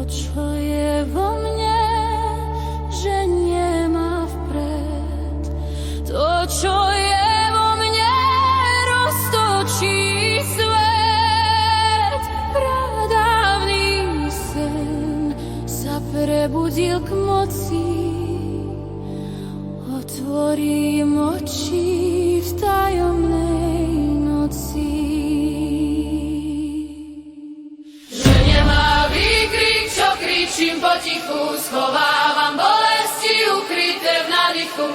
čo je vo mne, že nemá vpred. To, čo je vo mne, roztočí svet. Pradávny sen sa prebudil k moci. Otvorím oči v tajomnej noci. Že nemá výkrik, čo kričím potichu, schovávam bolesti ukryté v nádychu.